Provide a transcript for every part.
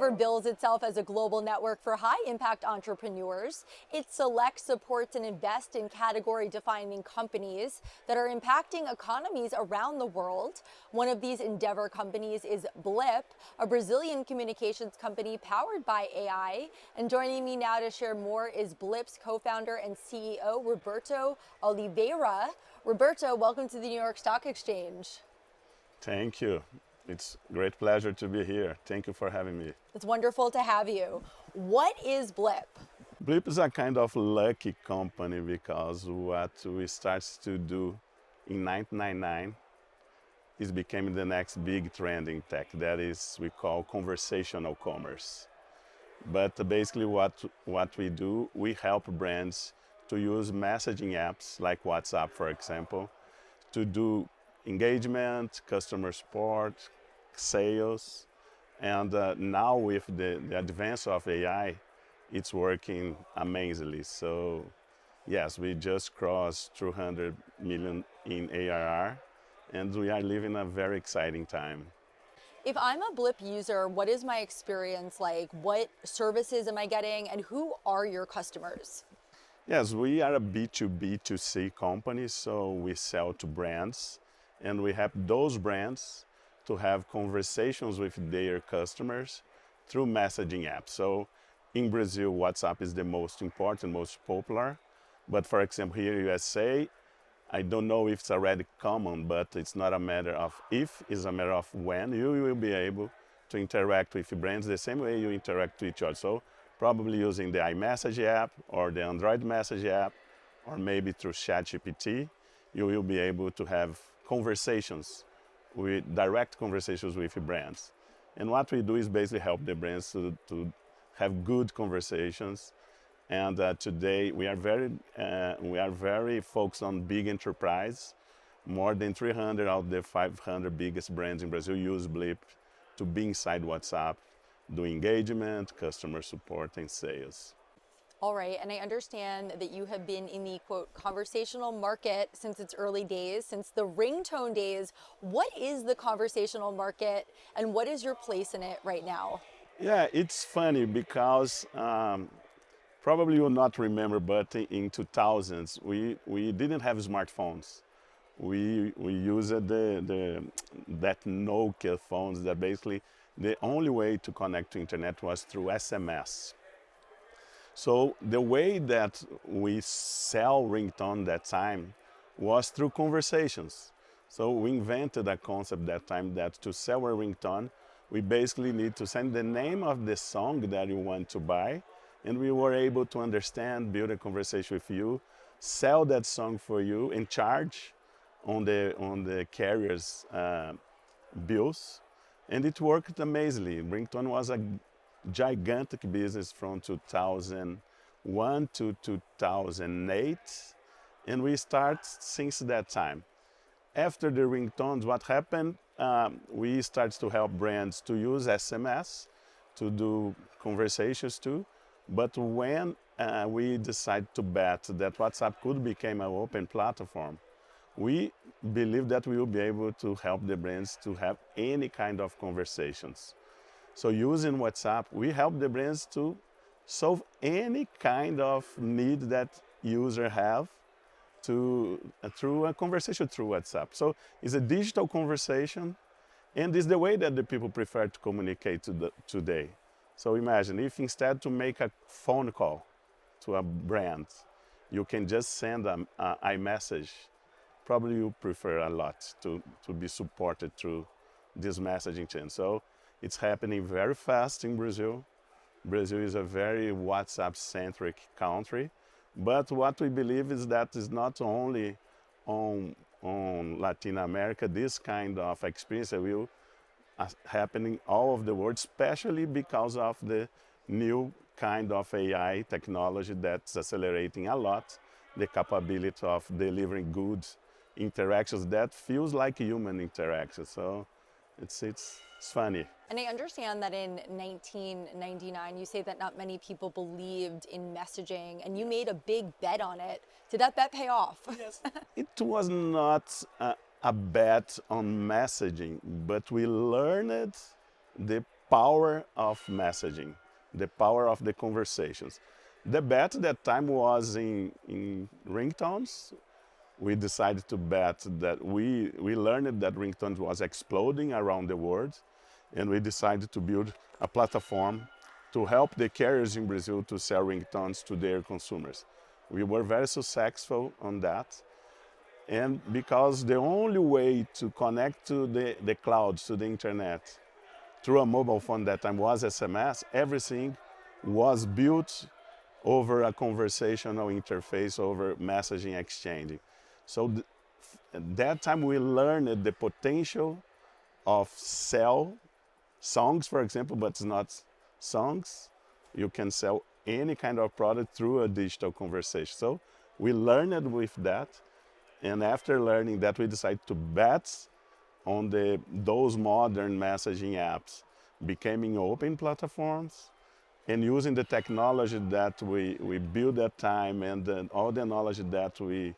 Endeavor bills itself as a global network for high-impact entrepreneurs. It selects, supports, and invests in category-defining companies that are impacting economies around the world. One of these Endeavor companies is Blip, a Brazilian communications company powered by AI. And joining me now to share more is Blip's co-founder and CEO, Roberto Oliveira. Roberto, welcome to the New York Stock Exchange. Thank you. It's a great pleasure to be here. Thank you for having me. It's wonderful to have you. What is Blip? Blip is a kind of lucky company because what we started to do in 1999 is becoming the next big trend in tech. That is, we call conversational commerce. But basically what we do, we help brands to use messaging apps like WhatsApp, for example, to do engagement, customer support, sales, and now with the advance of AI, it's working amazingly. So yes, we just crossed 200 million in ARR, and we are living a very exciting time. If I'm a Blip user, what is my experience like? What services am I getting, and who are your customers? Yes, we are a B2B2C company, so we sell to brands, and we help those brands to have conversations with their customers through messaging apps. So in Brazil, WhatsApp is the most important, most popular. But for example, here in USA, I don't know if it's already common, but it's not a matter of if, it's a matter of when you will be able to interact with brands the same way you interact with each other. So probably using the iMessage app or the Android message app, or maybe through ChatGPT, you will be able to have conversations, direct conversations with brands. And what we do is basically help the brands to have good conversations. And today we are very focused on big enterprise. More than 300 out of the 500 biggest brands in Brazil use Blip to be inside WhatsApp, do engagement, customer support, and sales. All right, and I understand that you have been in the, quote, conversational market since its early days, since the ringtone days. What is the conversational market, and what is your place in it right now? Yeah, it's funny because probably you'll not remember, but in 2000s, we didn't have smartphones. We used that Nokia phones that basically the only way to connect to internet was through SMS. So the way that we sell ringtone that time was through conversations. So we invented a concept that time that to sell a ringtone, we basically need to send the name of the song that you want to buy, and we were able to understand, build a conversation with you, sell that song for you, and charge on the carrier's bills, and it worked amazingly. Ringtone was a gigantic business from 2001 to 2008, and we start since that time. After the ringtones, what happened? We started to help brands to use SMS to do conversations too. But when we decided to bet that WhatsApp could become an open platform, we believe that we will be able to help the brands to have any kind of conversations. So using WhatsApp, we help the brands to solve any kind of need that user have through a conversation through WhatsApp. So it's a digital conversation, and it's the way that the people prefer to communicate today. So imagine if instead to make a phone call to a brand, you can just send an iMessage. Probably you prefer a lot to be supported through this messaging chain. So it's happening very fast in Brazil. Brazil is a very WhatsApp-centric country, but what we believe is that it's not only on Latin America, this kind of experience will happening all over the world, especially because of the new kind of AI technology that's accelerating a lot the capability of delivering good interactions that feels like human interactions. So it's funny. And I understand that in 1999, you say that not many people believed in messaging, and you made a big bet on it. Did that bet pay off? Yes. It was not a bet on messaging, but we learned the power of messaging, the power of the conversations. The bet at that time was in ringtones. We decided to bet that we learned that ringtones was exploding around the world, and we decided to build a platform to help the carriers in Brazil to sell ringtones to their consumers. We were very successful on that. And because the only way to connect to the cloud, to the internet, through a mobile phone that time was SMS, everything was built over a conversational interface, over messaging exchanging. So at that time we learned the potential of sell songs, for example, but it's not songs. You can sell any kind of product through a digital conversation. So we learned with that, and after learning that, we decided to bet on those modern messaging apps becoming open platforms, and using the technology that we built that time, and all the knowledge that we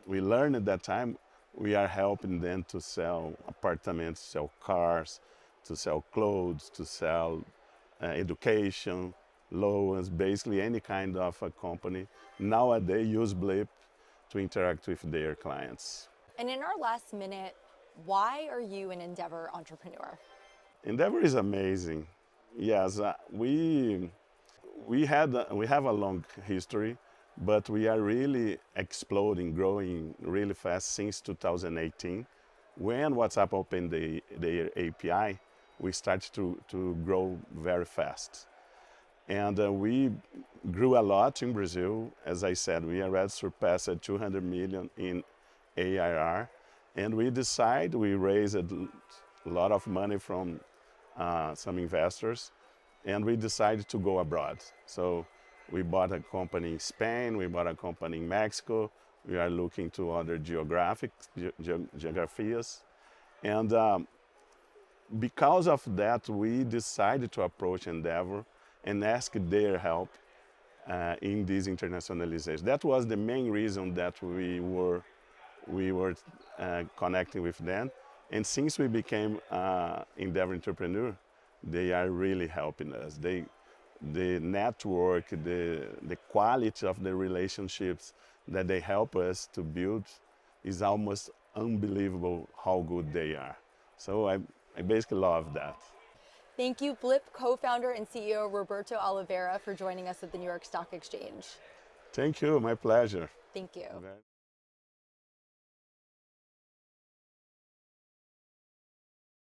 learned at that time, we are helping them to sell apartments, sell cars, to sell clothes, to sell education, loans, basically any kind of a company nowadays use Blip to interact with their clients. And in our last minute, why are you an Endeavor entrepreneur? Endeavor is amazing. Yes, we have a long history, but we are really exploding, growing really fast since 2018. When WhatsApp opened their API, we started to grow very fast. And we grew a lot in Brazil. As I said, we already surpassed 200 million in ARR. And we raised a lot of money from some investors, and we decided to go abroad. So we bought a company in Spain, we bought a company in Mexico, we are looking to other geographies. And because of that, we decided to approach Endeavor and ask their help in this internationalization. That was the main reason that we were connecting with them. And since we became Endeavor entrepreneur, they are really helping us. The network, the quality of the relationships that they help us to build is almost unbelievable how good they are. So I basically love that. Thank you, Blip co-founder and CEO Roberto Oliveira, for joining us at the New York Stock Exchange. Thank you, my pleasure. Thank you.